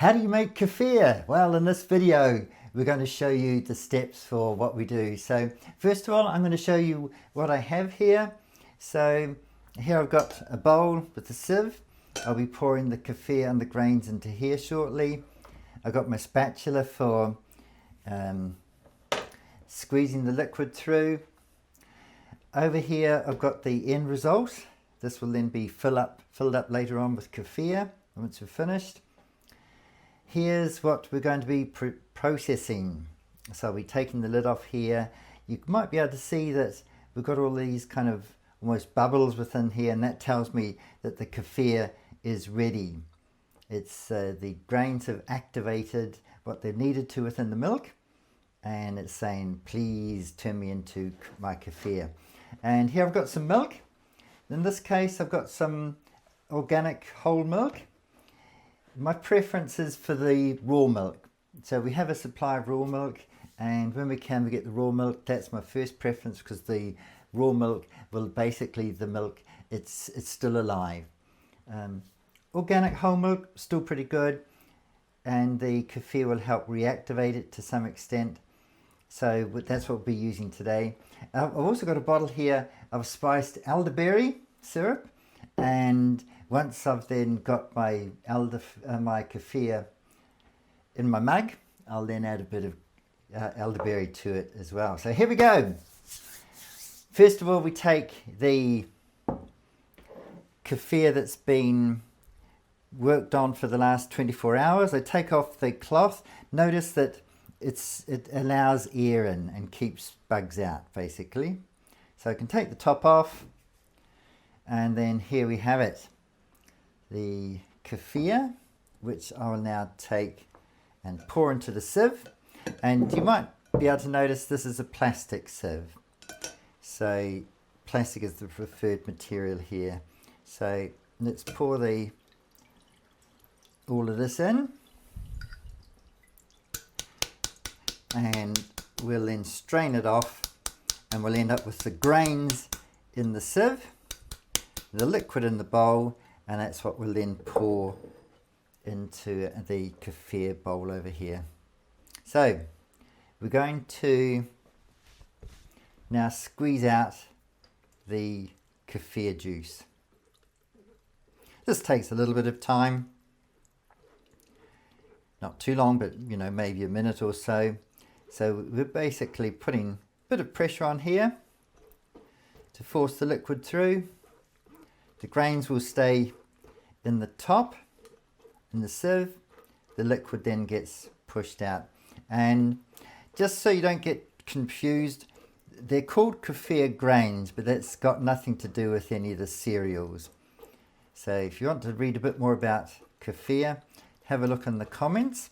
How do you make kefir? Well, in this video, we're going to show you the steps for what we do. So first of all, I'm going to show you what I have here. So here I've got a bowl with a sieve. I'll be pouring the kefir and the grains into here shortly. I've got my spatula for squeezing the liquid through. Over here, I've got the end result. This will then be filled up later on with kefir once we're finished. Here's what we're going to be processing. So we're taking the lid off here. You might be able to see that we've got all these kind of almost bubbles within here, and that tells me that the kefir is ready. It's the grains have activated what they've needed to within the milk, and it's saying, please turn me into my kefir. And here I've got some milk. In this case, I've got some organic whole milk. My preference is for the raw milk. So we have a supply of raw milk, and when we can, we get the raw milk. That's my first preference, because the raw milk will basically, the milk, it's still alive. Organic whole milk, still pretty good, and the kefir will help reactivate it to some extent. So that's what we'll be using today. I've also got a bottle here of spiced elderberry syrup, and once I've then got my my kefir in my mug, I'll then add a bit of elderberry to it as well. So here we go. First of all, we take the kefir that's been worked on for the last 24 hours. I take off the cloth. Notice that it allows air in and keeps bugs out, basically. So I can take the top off, and then here we have it. The kefir, which I will now take and pour into the sieve. And you might be able to notice this is a plastic sieve. So plastic is the preferred material here. So let's pour all of this in. And we'll then strain it off, and we'll end up with the grains in the sieve, the liquid in the bowl, and that's what we'll then pour into the kefir bowl over here. So we're going to now squeeze out the kefir juice. This takes a little bit of time, not too long, but maybe a minute or so. So we're basically putting a bit of pressure on here to force the liquid through. The grains will stay in the top, in the sieve. The liquid then gets pushed out. And just so you don't get confused, they're called kefir grains, but that's got nothing to do with any of the cereals. So if you want to read a bit more about kefir, have a look in the comments.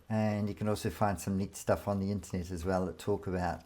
And you can also find some neat stuff on the internet as well that talk about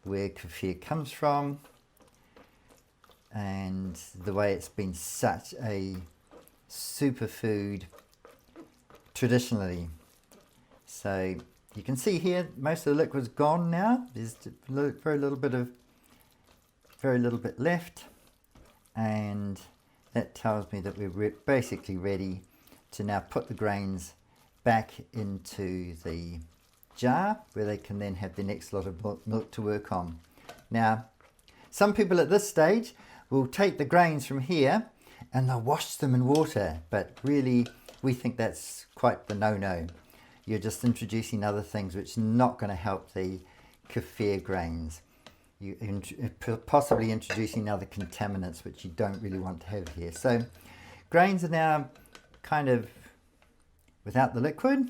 where kefir comes from and the way it's been such a superfood traditionally. So you can see here most of the liquid's gone now. There's very little bit left, and that tells me that we're basically ready to now put the grains back into the jar, where they can then have the next lot of milk to work on. Now, some people at this stage will take the grains from here and they'll wash them in water, but really we think that's quite the no-no. You're just introducing other things which are not going to help the kefir grains. You're possibly introducing other contaminants which you don't really want to have here. So grains are now kind of without the liquid,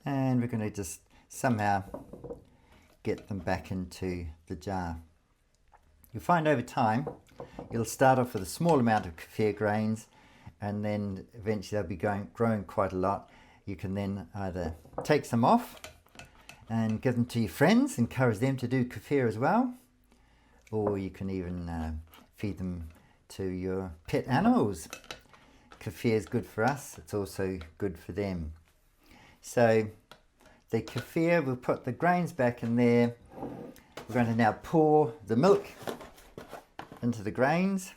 and we're going to just somehow get them back into the jar. You'll find over time you'll start off with a small amount of kefir grains, and then eventually they'll be growing quite a lot. You can then either take some off and give them to your friends, encourage them to do kefir as well, or you can even feed them to your pet animals. Kefir is good for us, it's also good for them. So the kefir, we'll put the grains back in there. We're going to now pour the milk onto the grains,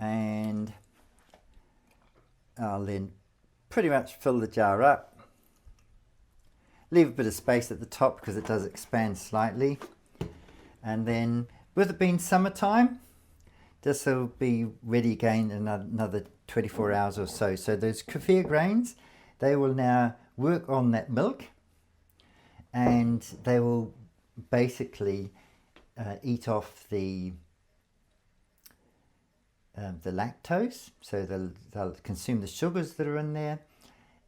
and I'll then pretty much fill the jar up. Leave a bit of space at the top because it does expand slightly. And then with it being summertime, this will be ready again in another 24 hours or so. So those kefir grains, they will now work on that milk, and they will basically eat off the lactose. So they'll consume the sugars that are in there,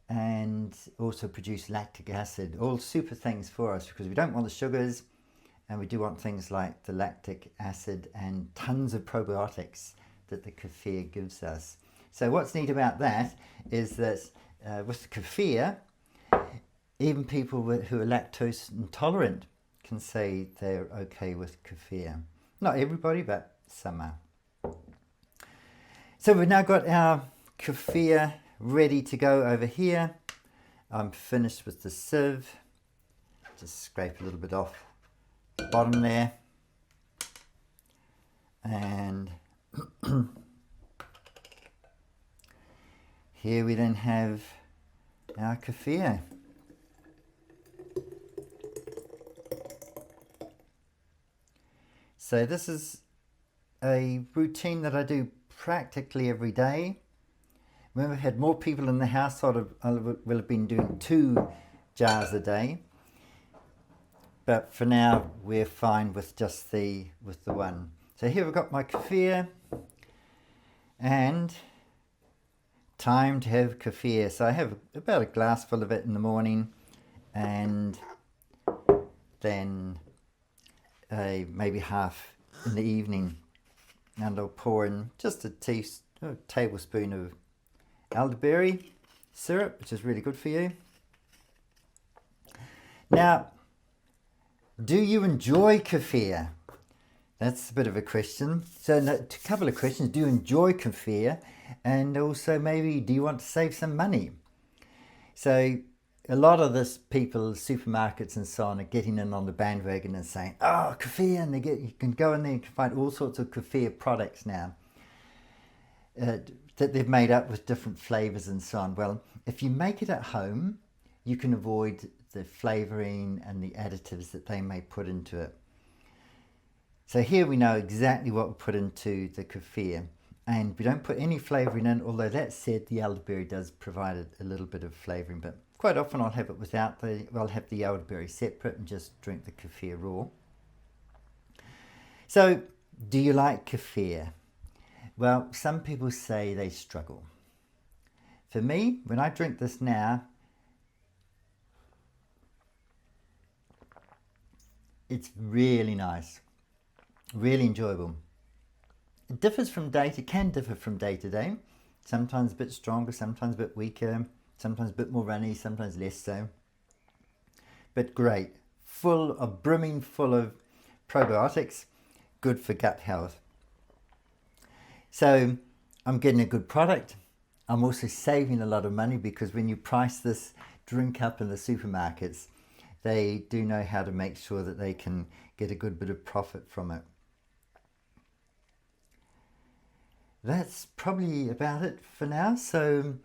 and also produce lactic acid. All super things for us, because we don't want the sugars, and we do want things like the lactic acid and tons of probiotics that the kefir gives us. So what's neat about that is that with kefir, even people who are lactose intolerant can say they're okay with kefir. Not everybody, but some are. So we've now got our kefir ready to go over here. I'm finished with the sieve. Just scrape a little bit off the bottom there. And here we then have our kefir. So this is a routine that I do practically every day. When we had more people in the house, I will have been doing 2 jars a day. But for now, we're fine with just the one. So here we've got my kefir, and time to have kefir. So I have about a glass full of it in the morning, and then maybe half in the evening. And I'll pour in just a tablespoon of elderberry syrup, which is really good for you. Now, do you enjoy kefir? That's a bit of a question. So a couple of questions. Do you enjoy kefir? And also, maybe, do you want to save some money? So a lot of this people, supermarkets and so on, are getting in on the bandwagon and saying, oh, kefir, and you can go in there and find all sorts of kefir products now that they've made up with different flavors and so on. Well, if you make it at home, you can avoid the flavoring and the additives that they may put into it. So here we know exactly what we put into the kefir, and we don't put any flavoring in, although that said, the elderberry does provide a little bit of flavoring, but quite often I'll have it without I'll have the elderberry separate and just drink the kefir raw. So, do you like kefir? Well, some people say they struggle. For me, when I drink this now, it's really nice, really enjoyable. It can differ from day to day. Sometimes a bit stronger, sometimes a bit weaker, sometimes a bit more runny, sometimes less so. But great, brimming full of probiotics, good for gut health. So I'm getting a good product. I'm also saving a lot of money, because when you price this drink up in the supermarkets, they do know how to make sure that they can get a good bit of profit from it. That's probably about it for now. So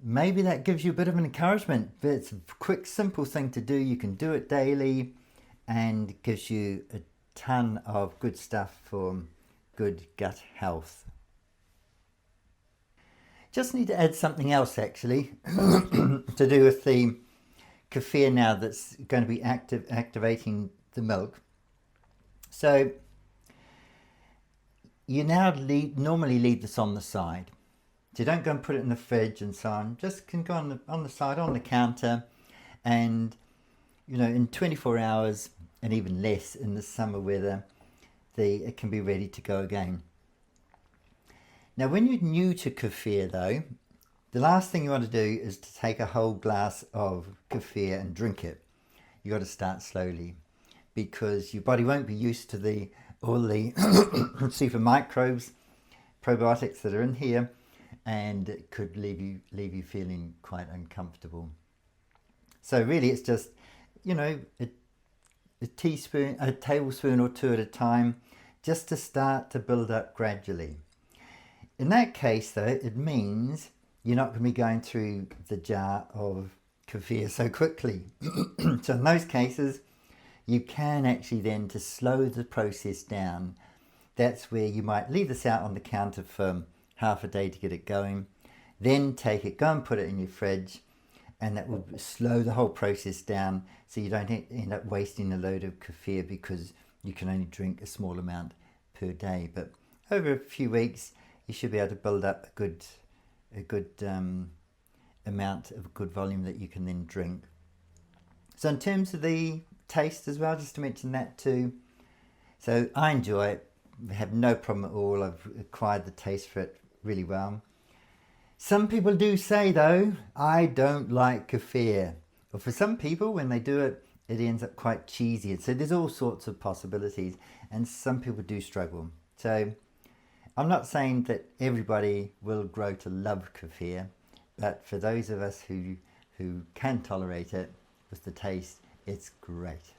maybe that gives you a bit of an encouragement. But it's a quick, simple thing to do. You can do it daily, and it gives you a ton of good stuff for good gut health. Just need to add something else actually to do with the kefir now that's going to be activating the milk. So you now normally leave this on the side. So you don't go and put it in the fridge and so on. Just can go on the side, on the counter, and in 24 hours and even less in the summer weather, it can be ready to go again. Now, when you're new to kefir though, the last thing you want to do is to take a whole glass of kefir and drink it. You got to start slowly, because your body won't be used to all the super microbes, probiotics that are in here, and it could leave you feeling quite uncomfortable. So really, it's just a tablespoon or 2 at a time, just to start to build up gradually. In that case though, it means you're not going to be going through the jar of kefir so quickly. So in those cases, you can actually then, to slow the process down, that's where you might leave this out on the counter for half a day to get it going, then take it, go and put it in your fridge, and that will slow the whole process down so you don't end up wasting a load of kefir because you can only drink a small amount per day. But over a few weeks you should be able to build up a good amount of good volume that you can then drink. So in terms of the taste as well, just to mention that too, so I enjoy it, have no problem at all. I've acquired the taste for it really well. Some people do say though, I don't like kefir. Or for some people, when they do it, it ends up quite cheesy. So there's all sorts of possibilities, and some people do struggle. So I'm not saying that everybody will grow to love kefir, but for those of us who can tolerate it with the taste, it's great.